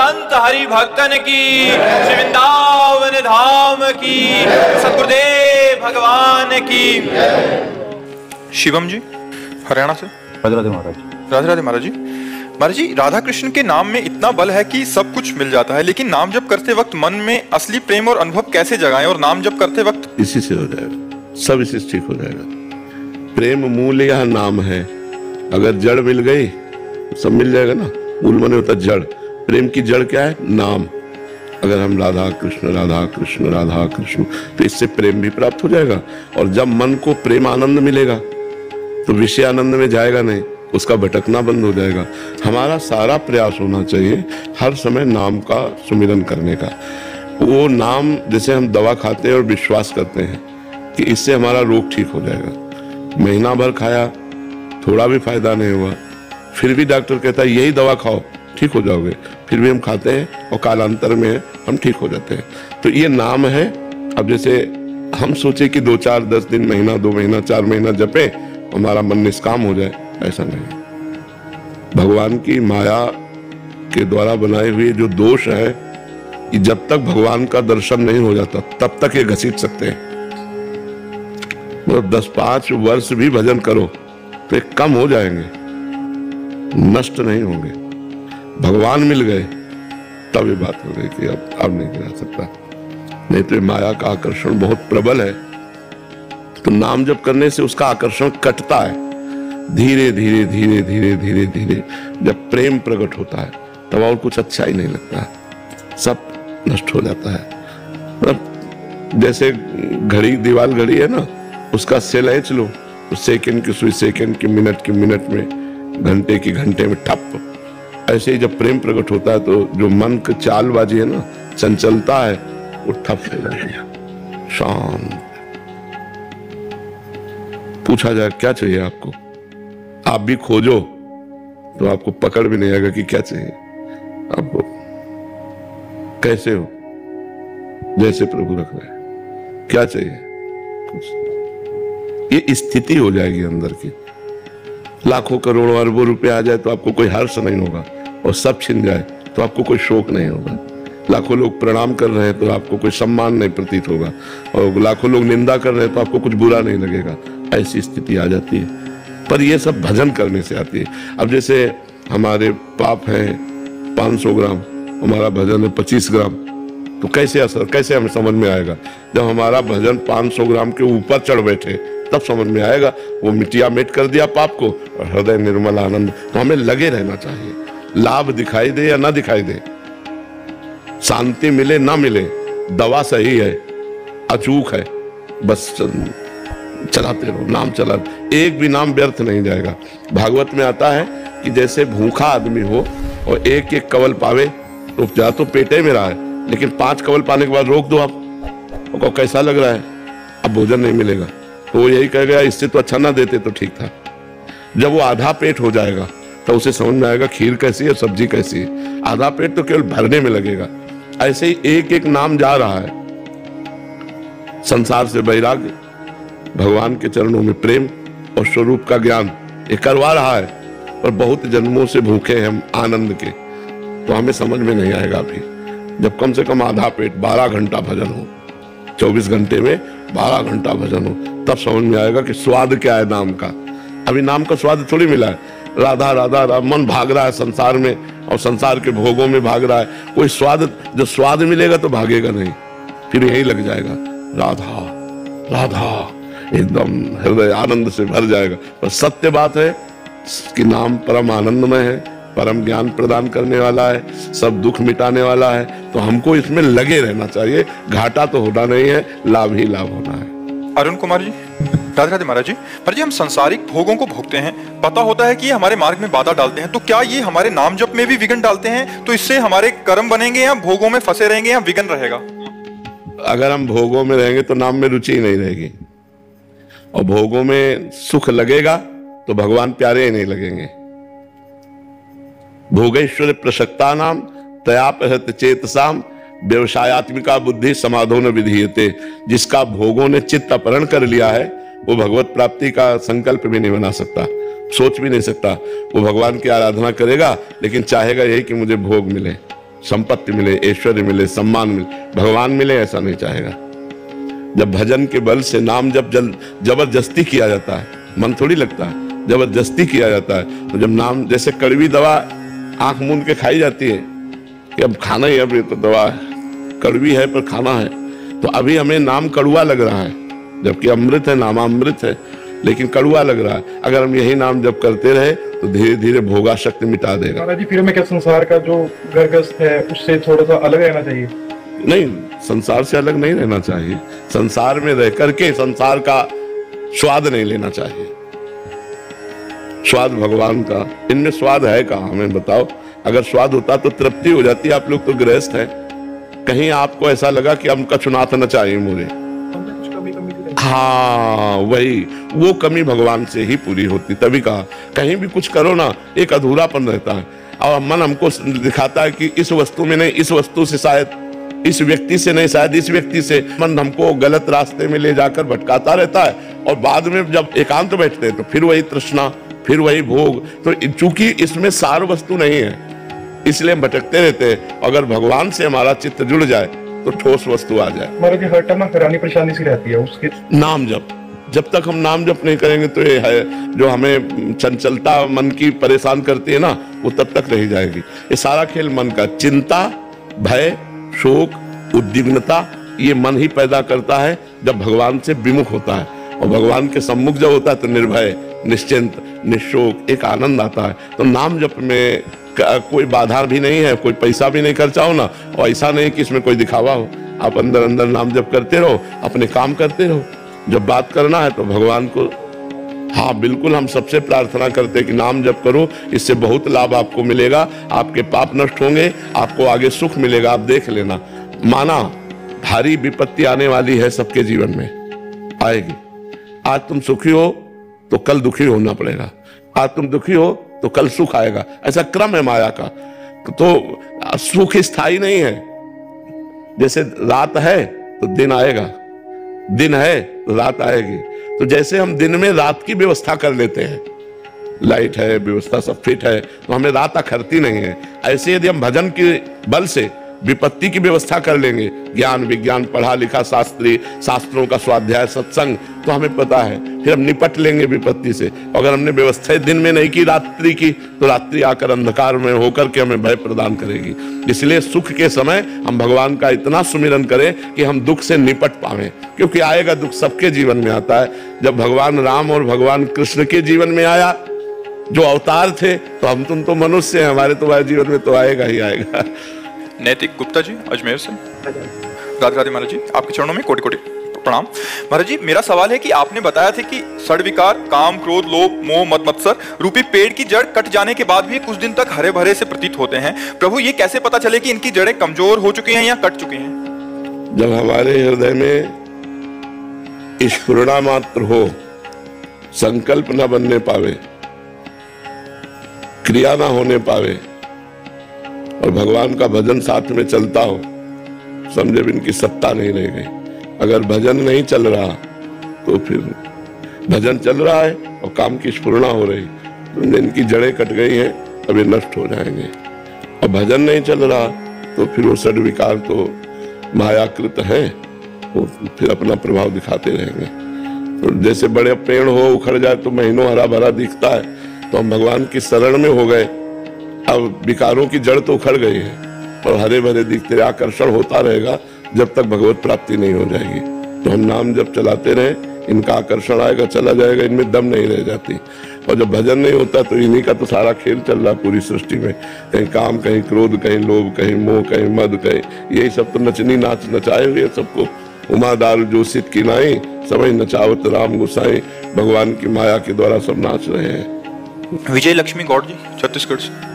संत हरि भक्तन की, श्री वृंदावन धाम की, सतगुरुदेव भगवान की। शिवम जी हरियाणा से। राधे राधे महाराज। राधे राधे महाराज जी। महाराज जी, राधा कृष्ण के नाम में इतना बल है कि सब कुछ मिल जाता है, लेकिन नाम जप करते वक्त मन में असली प्रेम और अनुभव कैसे जगाएं? और नाम जप करते वक्त इसी से हो जाएगा, सब इसी से ठीक हो जाएगा। प्रेम मूल यह नाम है, अगर जड़ मिल गई सब मिल जाएगा ना। मूल माने होता जड़, प्रेम की जड़ क्या है? नाम। अगर हम राधा कृष्ण राधा कृष्ण राधा कृष्ण, तो इससे प्रेम भी प्राप्त हो जाएगा। और जब मन को प्रेम आनंद मिलेगा तो विषय आनंद में जाएगा नहीं, उसका भटकना बंद हो जाएगा। हमारा सारा प्रयास होना चाहिए हर समय नाम का सुमिरन करने का। वो नाम जैसे हम दवा खाते हैं और विश्वास करते हैं कि इससे हमारा रोग ठीक हो जाएगा। महीना भर खाया, थोड़ा भी फायदा नहीं हुआ, फिर भी डॉक्टर कहता है यही दवा खाओ ठीक हो जाओगे, फिर भी हम खाते हैं और कालांतर में हम ठीक हो जाते हैं। तो ये नाम है। अब जैसे हम सोचे कि 2 4 10 दिन, महीना 2 महीना 4 महीना जपे हमारा मन निष्काम हो जाए, ऐसा नहीं। भगवान की माया के द्वारा बनाए हुए जो दोष है, कि जब तक भगवान का दर्शन नहीं हो जाता तब तक ये घसीट सकते हैं। मतलब 10-5 वर्ष भी भजन करो तो एक कम हो जाएंगे, नष्ट नहीं होंगे। भगवान मिल गए तब ये बात हो गई कि अब नहीं गिरा सकता, नहीं तो माया का आकर्षण बहुत प्रबल है। तो नाम जप करने से उसका आकर्षण कटता है। धीरे धीरे धीरे धीरे धीरे धीरे जब प्रेम प्रकट होता है तब और कुछ अच्छा ही नहीं लगता है, सब नष्ट हो जाता है। मतलब जैसे घड़ी, दीवार घड़ी है ना, उसका सेल ऐंच लो तो सेकंड की सुई सेकंड की मिनट में, घंटे की घंटे में ठप। ऐसे ही जब प्रेम प्रकट होता है तो जो मन की चालबाजी है ना, चंचलता है, वो ठप हो जाती है। शांत। पूछा जाए क्या चाहिए आपको, आप भी खोजो तो आपको पकड़ भी नहीं आएगा कि क्या चाहिए आपको, कैसे हो, जैसे प्रभु रख रहे हैं, क्या चाहिए। ये स्थिति हो जाएगी अंदर की। लाखों करोड़ों अरबों रुपए आ जाए तो आपको कोई हर्ष नहीं होगा, और सब छिन जाए तो आपको कोई शोक नहीं होगा। लाखों लोग प्रणाम कर रहे हैं तो आपको कोई सम्मान नहीं प्रतीत होगा, और लाखों लोग निंदा कर रहे हैं तो आपको कुछ बुरा नहीं लगेगा। ऐसी स्थिति आ जाती है, पर ये सब भजन करने से आती है। अब जैसे हमारे पाप हैं 500 ग्राम, हमारा भजन है 25 ग्राम, तो कैसे असर, कैसे हमें समझ में आएगा? जब हमारा भजन 500 ग्राम के ऊपर चढ़ बैठे तब समझ में आएगा। वो मिटिया मिट कर दिया पाप को, और हृदय निर्मल आनंद। तो हमें लगे रहना चाहिए, लाभ दिखाई दे या ना दिखाई दे, शांति मिले ना मिले, दवा सही है, अचूक है, बस चलाते रहो, नाम चला, एक भी नाम व्यर्थ नहीं जाएगा। भागवत में आता है कि जैसे भूखा आदमी हो और एक एक कवल पावे, तो जा तो पेटे में रहा है, लेकिन 5 कवल पाने के बाद रोक दो आप, और कैसा लग रहा है, अब भोजन नहीं मिलेगा, तो वो यही कहेगा इससे तो अच्छा ना देते तो ठीक था। जब वो आधा पेट हो जाएगा तो उसे समझ में आएगा खीर कैसी है, सब्जी कैसी है। आधा पेट तो केवल भरने में लगेगा। ऐसे ही एक एक नाम जा रहा है, संसार से वैराग्य, भगवान के चरणों में प्रेम और स्वरूप का ज्ञान, ये करवा रहा है। और बहुत जन्मों से भूखे हैं हम आनंद के, तो हमें समझ में नहीं आएगा अभी। जब कम से कम आधा पेट 12 घंटा भजन हो, 24 घंटे में 12 घंटा भजन हो, तब समझ में आएगा कि स्वाद क्या है नाम का। अभी नाम का स्वाद थोड़ी मिला है। राधा राधा राधा मन भाग रहा है संसार में, और संसार के भोगों में भाग रहा है। कोई स्वाद, जो स्वाद मिलेगा तो भागेगा नहीं, फिर यही लग जाएगा राधा राधा, एकदम हृदय आनंद से भर जाएगा। पर सत्य बात है कि नाम परम आनंदमय है, परम ज्ञान प्रदान करने वाला है, सब दुख मिटाने वाला है। तो हमको इसमें लगे रहना चाहिए, घाटा तो होना नहीं है, लाभ ही लाभ होना है। अरुण कुमार जी, राधे राधे महाराज जी। महाराज जी, हम संसारिक भोगों को भोगते हैं, पता होता है कि ये हमारे मार्ग में बाधा डालते हैं, तो क्या ये हमारे नाम जप में भी विघ्न डालते हैं? तो इससे हमारे कर्म बनेंगे या भोगों में फंसे रहेंगे या विघ्न रहेगा? अगर हम भोगों में रहेंगे तो नाम में रुचि ही नहीं रहेगी, और भोगों में सुख लगेगा तो भगवान प्यारे ही नहीं लगेंगे। भोगेश्वर प्रसक्ता नाम तयापहत चेतसाम व्यवसायत्मिका बुद्धि समाधो न विधीयते। जिसका भोगों ने चित्त अपहरण कर लिया है वो भगवत प्राप्ति का संकल्प भी नहीं बना सकता, सोच भी नहीं सकता। वो भगवान की आराधना करेगा लेकिन चाहेगा यही कि मुझे भोग मिले, संपत्ति मिले, ऐश्वर्य मिले, सम्मान मिले, भगवान मिले, ऐसा नहीं चाहेगा। जब भजन के बल से नाम जब जबरदस्ती किया जाता है, मन थोड़ी लगता है, जबरदस्ती किया जाता है, तो जब नाम, जैसे कड़वी दवा आंख मूंद के खाई जाती है कि अब खाना ही, अब ये तो दवा कड़वी है पर खाना है, तो अभी हमें नाम कड़वा लग रहा है, जबकि अमृत है, नामामृत है, लेकिन कड़वा लग रहा है। अगर हम यही नाम जब करते रहे तो धीरे धीरे भोगाशक्ति मिटा देगा। महाराज जी, फिर हमें क्या संसार का जो गर्गस्थ है उससे थोड़ा सा अलग रहना चाहिए? नहीं, संसार से अलग नहीं रहना चाहिए। संसार में रह करके संसार का स्वाद नहीं लेना चाहिए। स्वाद भगवान का, इनमें स्वाद है कहाँ, हमें बताओ। अगर स्वाद होता तो तृप्ति हो जाती। आप लोग तो गृहस्थ हैं, कहीं आपको ऐसा लगा कि हम कछुनाथ न चाहिए मुझे? हाँ, वही वो कमी भगवान से ही पूरी होती। तभी कहा कहीं भी कुछ करो ना, एक अधूरापन रहता है। और मन हमको दिखाता है कि इस वस्तु में नहीं, इस वस्तु से शायद, इस व्यक्ति से नहीं, शायद इस व्यक्ति से। मन हमको गलत रास्ते में ले जाकर भटकाता रहता है, और बाद में जब एकांत बैठते हैं तो फिर वही तृष्णा, फिर वही भोग। तो चूंकि इसमें सार वस्तु नहीं है, इसलिए हम भटकते रहते हैं। अगर भगवान से हमारा चित्त जुड़ जाए तो ठोस वस्तु आ जाए। महाराज जी, हर टाइम हैरानी परेशानी सी रहती है उसके नाम जप। जब तक हम नाम जप नहीं करेंगे तो ये है जो हमें चंचलता मन की परेशान करती है ना, वो तब तक रह जाएगी। ये सारा खेल मन का, चिंता, भय, शोक, उद्विग्नता, ये मन ही पैदा करता है जब भगवान से विमुख होता है। और भगवान के सम्मुख जब होता है तो निर्भय, निश्चिंत, निशोक एक आनंद आता है। तो नाम जप में कोई बाधा भी नहीं है, कोई पैसा भी नहीं खर्चा हो ना, और ऐसा नहीं कि इसमें कोई दिखावा हो। आप अंदर अंदर नाम जप करते रहो, अपने काम करते रहो। जब बात करना है तो भगवान को, हाँ बिल्कुल, हम सबसे प्रार्थना करते हैं कि नाम जप करो, इससे बहुत लाभ आपको मिलेगा। आपके पाप नष्ट होंगे, आपको आगे सुख मिलेगा। आप देख लेना, माना भारी विपत्ति आने वाली है, सबके जीवन में आएगी। आज तुम सुखी हो तो कल दुखी होना पड़ेगा, आज तुम दुखी हो तो कल सुख आएगा। ऐसा क्रम है माया का। तो सुख स्थायी नहीं है। जैसे रात है तो दिन आएगा, दिन है तो रात आएगी। तो जैसे हम दिन में रात की व्यवस्था कर लेते हैं, लाइट है, व्यवस्था सब फिट है, तो हमें रात अखरती नहीं है। ऐसे यदि हम भजन के बल से विपत्ति की व्यवस्था कर लेंगे, ज्ञान विज्ञान पढ़ा लिखा, शास्त्री शास्त्रों का स्वाध्याय, सत्संग, तो हमें पता है, फिर हम निपट लेंगे विपत्ति से। अगर हमने व्यवस्था दिन में नहीं की, रात्रि की, तो रात्रि आकर अंधकार में होकर के हमें भय प्रदान करेगी। इसलिए सुख के समय हम भगवान का इतना सुमिरन करें कि हम दुख से निपट पावें, क्योंकि आएगा दुख, सबके जीवन में आता है। जब भगवान राम और भगवान कृष्ण के जीवन में आया, जो अवतार थे, तो हम तुम तो मनुष्य हैं, हमारे तुम्हारे जीवन में तो आएगा ही आएगा। नैतिक गुप्ता जी अजमेर से, राधे राधे महाराज जी, आपके चरणों में कोटि कोटि प्रणाम। महाराज जी, मेरा सवाल है कि आपने बताया था कि षड विकार, काम, क्रोध, लोभ, मोह, मद मत्सर रूपी पेड़ की जड़ कट जाने के बाद भी कुछ दिन तक हरे भरे से प्रतीत होते हैं। प्रभु, ये कैसे पता चले कि इनकी जड़ें कमजोर हो चुकी हैं या कट चुकी हैं? जब हमारे हृदय में स्फुरणा मात्र हो, संकल्प न बनने पावे, क्रिया ना होने पावे, और भगवान का भजन साथ में चलता हो, समझे भी इनकी सत्ता नहीं रह गई। अगर भजन नहीं चल रहा तो फिर भजन चल रहा है और काम की स्फुरणा हो रही, तो इनकी जड़ें कट गई हैं, अब ये नष्ट हो जाएंगे। और भजन नहीं चल रहा तो फिर वो षड विकार तो मायाकृत है, वो फिर अपना प्रभाव दिखाते रहेंगे। तो जैसे बड़े पेड़ हो, उखड़ जाए तो महीनों हरा भरा दिखता है, तो हम भगवान की शरण में हो गए। अब विकारों की जड़ तो उखड़ गई है और हरे भरे दिखते, आकर्षण होता रहेगा जब तक भगवत प्राप्ति नहीं हो जाएगी। तो हम नाम जब चलाते रहे, इनका आकर्षण आएगा, चला जाएगा, इनमें दम नहीं रह जाती। और जब भजन नहीं होता तो इन्हीं का तो सारा खेल चल रहा पूरी सृष्टि में, कहीं काम, कहीं क्रोध, कहीं लोभ, कहीं मोह, कहीं मद, कहीं यही सब तो नचनी नाच नचाए हुए सबको। उमादार जोशित की नाई, समय नचावत राम गुसाई, भगवान की माया के द्वारा सब नाच रहे हैं। विजय लक्ष्मी गौड़ जी छत्तीसगढ़ से,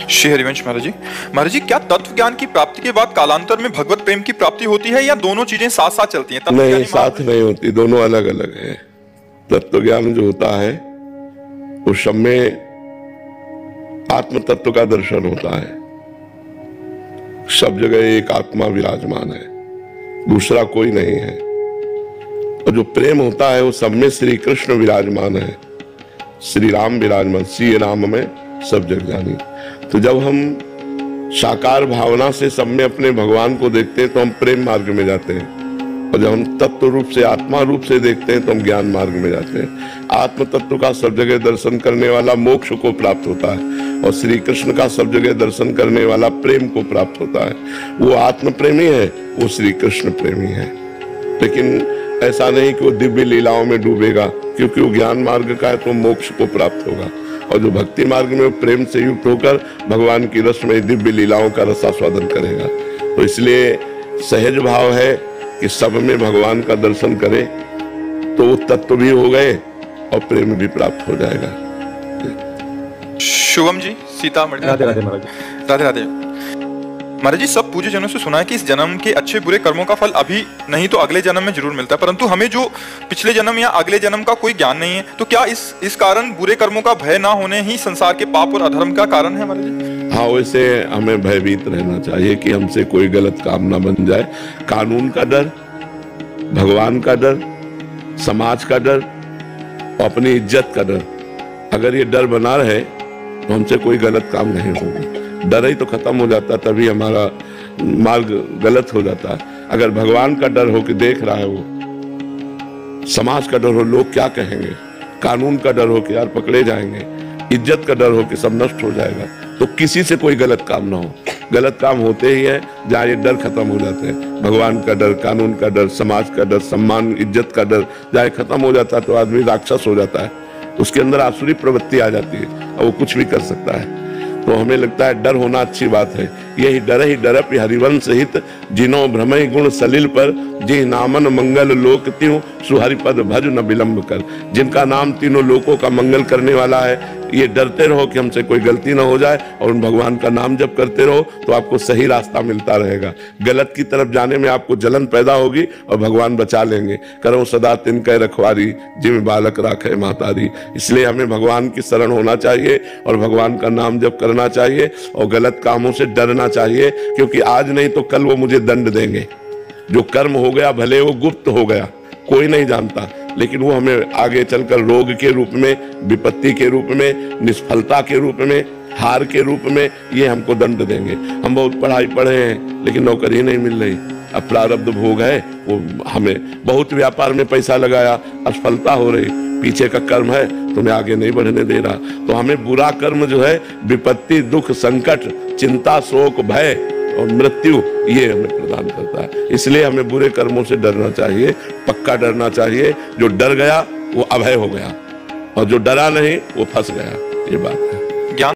श्री हरिवंश महाराज जी। महाराज जी, क्या तत्व ज्ञान की प्राप्ति के बाद कालांतर में भगवत प्रेम की प्राप्ति होती है या दोनों चीजें साथ साथ चलती हैं? नहीं, साथ नहीं होती, दोनों अलग अलग है। तत्व ज्ञान जो होता है उस समय आत्म तत्व का दर्शन होता है। सब जगह एक आत्मा विराजमान है, दूसरा कोई नहीं है। और जो प्रेम होता है वो सब में श्री कृष्ण विराजमान है, श्री राम विराजमान, श्री राम में सब जग जानी। तो जब हम साकार भावना से सब में अपने भगवान को देखते हैं तो हम प्रेम मार्ग में जाते हैं, और जब हम तत्व रूप से आत्मा रूप से देखते हैं तो हम ज्ञान मार्ग में जाते हैं। आत्म तत्व का सब जगह दर्शन करने वाला मोक्ष को प्राप्त होता है, और श्री कृष्ण का सब जगह दर्शन करने वाला प्रेम को प्राप्त होता है। वो आत्म प्रेमी है, वो श्री कृष्ण प्रेमी है। लेकिन ऐसा नहीं कि वो दिव्य लीलाओं में डूबेगा, क्योंकि वो ज्ञान मार्ग का है तो मोक्ष को प्राप्त होगा, और जो भक्ति मार्ग में वो प्रेम से युक्त होकर भगवान की रस में दिव्य लीलाओं का रसास्वादन करेगा। तो इसलिए सहज भाव है कि सब में भगवान का दर्शन करें तो वो तत्व भी हो गए और प्रेम भी प्राप्त हो जाएगा। शुभम जी, सीतामढ़ी। राधे राधे महाराज। राधे राधे महाराज जी। सब पूज्य जनों से सुना है कि इस जन्म के अच्छे बुरे कर्मों का फल अभी नहीं तो अगले जन्म में जरूर मिलता है, परंतु हमें जो पिछले जन्म या अगले जन्म का कोई ज्ञान नहीं है, तो क्या इस कारण बुरे कर्मों का भय ना होने ही संसार के पाप और अधर्म का कारण है महाराज जी? हाँ, वैसे हमें भयभीत रहना चाहिए कि हमसे कोई गलत काम ना बन जाए। कानून का डर, भगवान का डर, समाज का डर, अपनी इज्जत का डर, अगर ये डर बना रहे तो हमसे कोई गलत काम नहीं होगा। डर ही तो खत्म हो जाता, तभी हमारा मार्ग गलत हो जाता है। अगर भगवान का डर हो कि देख रहा है वो, समाज का डर हो लोग क्या कहेंगे, कानून का डर हो कि यार पकड़े जाएंगे, इज्जत का डर हो कि सब नष्ट हो जाएगा, तो किसी से कोई गलत काम ना हो। गलत काम होते ही है जहाँ ये डर खत्म हो जाते हैं। भगवान का डर, कानून का डर, समाज का डर, सम्मान इज्जत का डर जहाँ खत्म हो जाता है तो आदमी राक्षस हो जाता है, उसके अंदर आसुरी प्रवृत्ति आ जाती है और वो कुछ भी कर सकता है। तो हमें लगता है डर होना अच्छी बात है। यही डर ही डरप हरिवंश हित, जिनो भ्रमय गुण सलिल पर, जी नामन मंगल लोक त्यों, सुहरिपद भज न विलंब कर। जिनका नाम तीनों लोकों का मंगल करने वाला है, ये डरते रहो कि हमसे कोई गलती ना हो जाए, और उन भगवान का नाम जप करते रहो तो आपको सही रास्ता मिलता रहेगा। गलत की तरफ जाने में आपको जलन पैदा होगी और भगवान बचा लेंगे। करो सदा तिनके रखवारी, जिम बालक राखे मातारी। इसलिए हमें भगवान की शरण होना चाहिए और भगवान का नाम जप करना चाहिए और गलत कामों से डरना चाहिए, क्योंकि आज नहीं तो कल वो मुझे दंड देंगे। जो कर्म हो गया भले वो गुप्त हो गया, कोई नहीं जानता, लेकिन वो हमें आगे चलकर रोग के रूप में, विपत्ति के रूप में, निष्फलता के रूप में, हार के रूप में ये हमको दंड देंगे। हम बहुत पढ़ाई पढ़े हैं लेकिन नौकरी नहीं मिल रही, अब प्रारब्ध भोग है, वो हमें बहुत व्यापार में पैसा लगाया, असफलता हो रही, पीछे का कर्म है तुम्हें आगे नहीं बढ़ने दे रहा। तो हमें बुरा कर्म जो है विपत्ति, दुख, संकट, चिंता, शोक, भय और मृत्यु ये हमें प्रदान करता है। इसलिए हमें बुरे कर्मों से डरना चाहिए, पक्का डरना चाहिए। जो डर गया वो अभय हो गया, और जो डरा नहीं वो फंस गया, ये बात है।